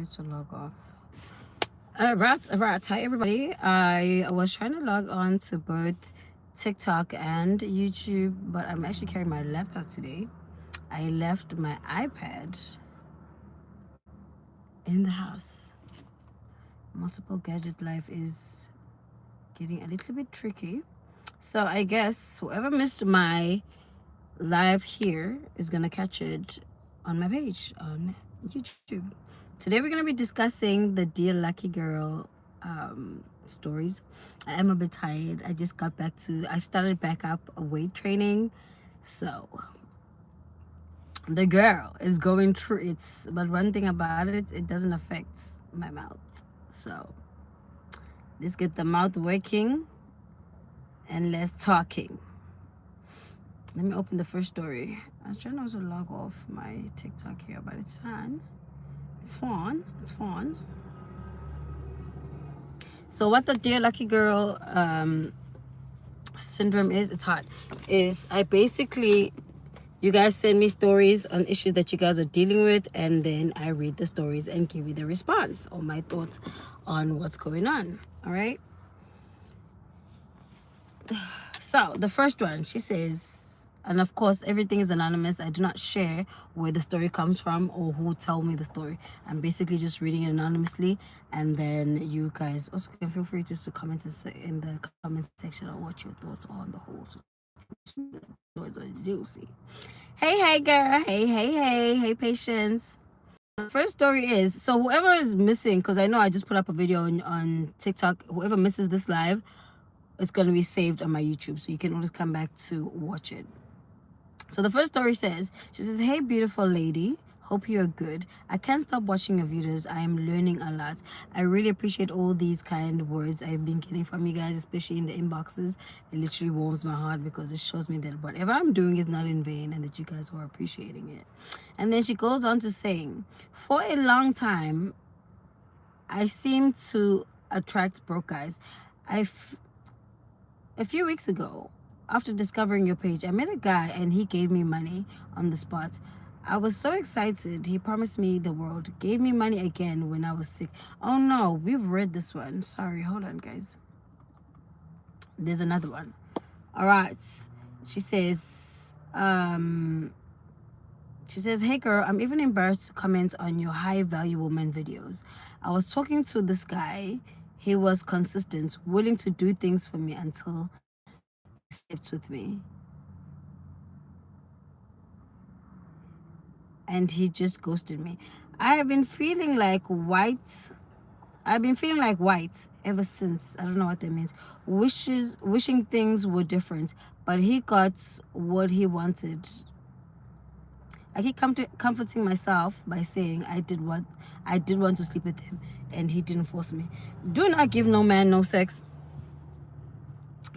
decided to log off. Right. Hi, everybody. I was trying to log on to both TikTok and YouTube, but I'm actually carrying my laptop today. I left my iPad in the house. Multiple gadget life is getting a little bit tricky. So I guess whoever missed my live here is gonna catch it on my page on YouTube. Today we're gonna be discussing the Dear Lucky Girl stories. I am a bit tired. I started back up a weight training, so the girl is going through it. But one thing about it, it doesn't affect my mouth. So let's get the mouth working and less talking. Let me open the first story. I was trying to also log off my TikTok here, but it's fine. It's fun. It's fun. So what the Dear Lucky Girl syndrome is, it's hard, is you guys send me stories on issues that you guys are dealing with, and then I read the stories and give you the response or my thoughts on what's going on. All right. So the first one, she says, and of course everything is anonymous. I do not share where the story comes from or who told me the story. I'm basically just reading it anonymously, and then you guys also can feel free just to comment in the comment section on what your thoughts are on the whole stories are juicy. Hey girl, hey Patience. The first story is, so whoever is missing, because I know I just put up a video on TikTok, whoever misses this live, it's going to be saved on my YouTube, so you can always come back to watch it. So the first story says, she says, hey beautiful lady, hope you're good. I can't stop watching your videos. I am learning a lot. I really appreciate all these kind words I've been getting from you guys, especially in the inboxes. It literally warms my heart because it shows me that whatever I'm doing is not in vain and that you guys are appreciating it. And then she goes on to saying, for a long time I seem to attract broke guys. A few weeks ago, after discovering your page, I met a guy and he gave me money on the spot. I was so excited. He promised me the world, gave me money again when I was sick. Oh no, we've read this one. Sorry, hold on guys. There's another one. All right. She says, hey girl, I'm even embarrassed to comment on your high value woman videos. I was talking to this guy. He was consistent, willing to do things for me until he slept with me. And he just ghosted me. I've been feeling like white ever since. I don't know what that means. Wishing things were different, but he got what he wanted. I keep comforting myself by saying I did want to sleep with him, and he didn't force me. Do not give no man no sex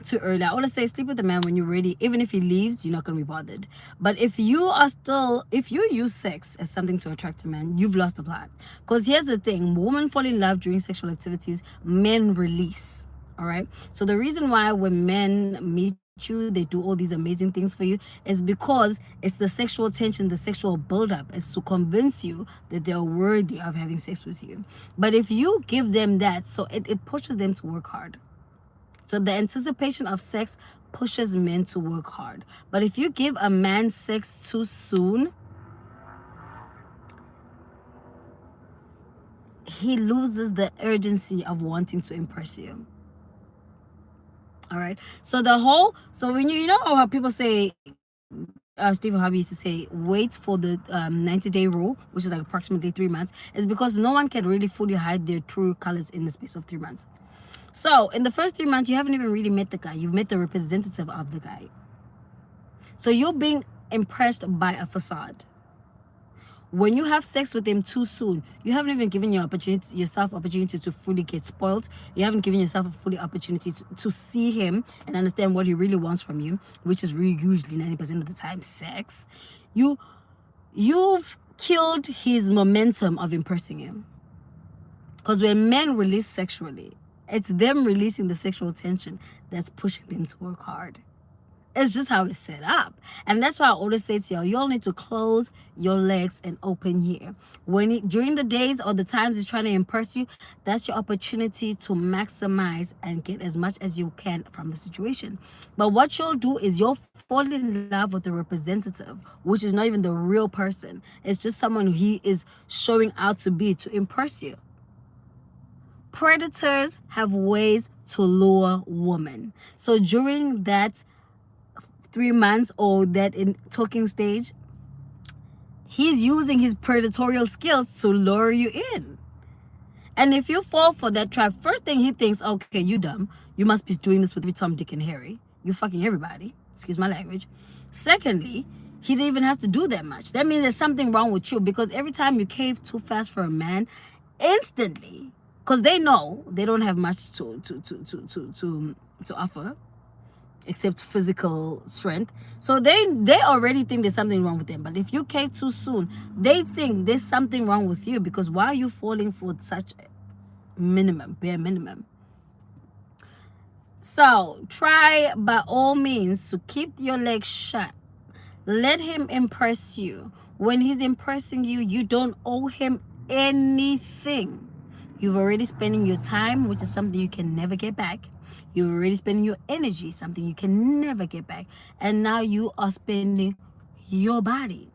too early. I always say sleep with the man when you're ready. Even if he leaves, you're not going to be bothered. But if you use sex as something to attract a man, you've lost the plot. Because here's the thing, women fall in love during sexual activities, men release. All right. So the reason why when men meet you, they do all these amazing things for you, is because it's the sexual tension, the sexual buildup is to convince you that they're worthy of having sex with you. But if you give them that, so it pushes them to work hard. So the anticipation of sex pushes men to work hard. But if you give a man sex too soon, he loses the urgency of wanting to impress you. All right. So when you know how people say, Stephen Harvey used to say, wait for the 90-day rule, which is like approximately 3 months, is because no one can really fully hide their true colors in the space of 3 months. So in the first 3 months, you haven't even really met the guy. You've met the representative of the guy. So you're being impressed by a facade. When you have sex with him too soon, you haven't even given yourself opportunity to fully get spoiled. You haven't given yourself a fully opportunity to see him and understand what he really wants from you, which is really usually 90% of the time sex. You've killed his momentum of impressing him. Because when men release sexually, it's them releasing the sexual tension that's pushing them to work hard. It's just how it's set up. And that's why I always say to y'all, you all need to close your legs and open here. During the days or the times he's trying to impress you, that's your opportunity to maximize and get as much as you can from the situation. But what you'll do is you'll fall in love with the representative, which is not even the real person. It's just someone who he is showing out to be to impress you. Predators have ways to lure women. So during that 3 months or that in talking stage, he's using his predatorial skills to lure you in. And if you fall for that trap, first thing he thinks, okay, you dumb. You must be doing this with Tom, Dick, and Harry. You're fucking everybody. Excuse my language. Secondly, he didn't even have to do that much. That means there's something wrong with you, because every time you cave too fast for a man, instantly, because they know they don't have much to offer except physical strength, so they already think there's something wrong with them. But if you cave too soon, they think there's something wrong with you, because why are you falling for such bare minimum? So try by all means to keep your legs shut. Let him impress you. When he's impressing you, you don't owe him anything. You've already spending your time, which is something you can never get back. You're already spending your energy, something you can never get back. And now you are spending your body.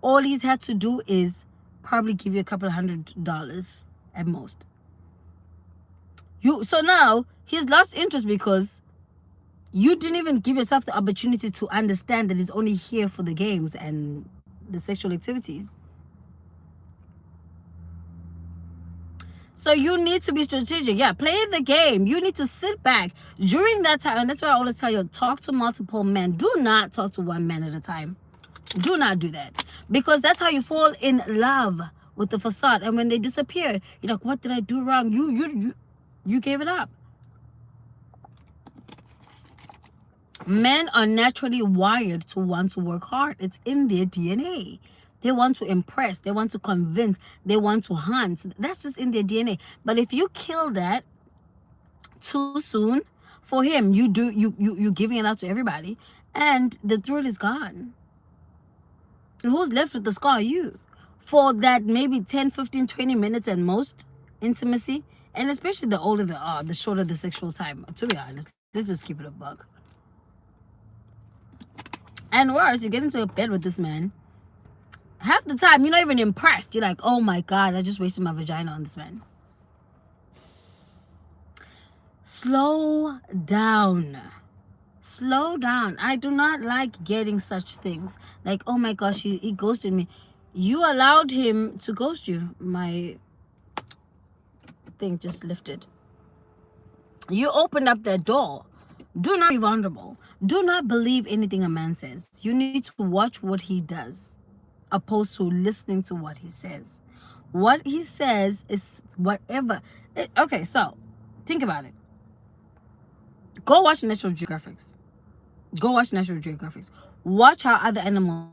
All he's had to do is probably give you a couple of $100 at most. So now he's lost interest because you didn't even give yourself the opportunity to understand that he's only here for the games and the sexual activities. So you need to be strategic. Yeah, play the game. You need to sit back during that time. And that's why I always tell you, talk to multiple men. Do not talk to one man at a time. Do not do that. Because that's how you fall in love with the facade. And when they disappear, you're like, what did I do wrong? You gave it up. Men are naturally wired to want to work hard. It's in their DNA. They want to impress. They want to convince. They want to hunt. That's just in their DNA. But if you kill that too soon, for him, you giving it out to everybody, and the thrill is gone. And who's left with the scar? You. For that maybe 10, 15, 20 minutes at most intimacy, and especially the older they are, the shorter the sexual time. To be honest, let's just keep it a buck. And worse, you get into a bed with this man. Half the time, you're not even impressed. You're like, oh my God, I just wasted my vagina on this man. Slow down. Slow down. I do not like getting such things. Like, oh my gosh, he ghosted me. You allowed him to ghost you. My thing just lifted. You opened up that door. Do not be vulnerable. Do not believe anything a man says. You need to watch what he does, opposed to listening to what he says. What he says is whatever. Okay, so think about it. Go watch National Geographic. Go watch National Geographic. Watch how other animals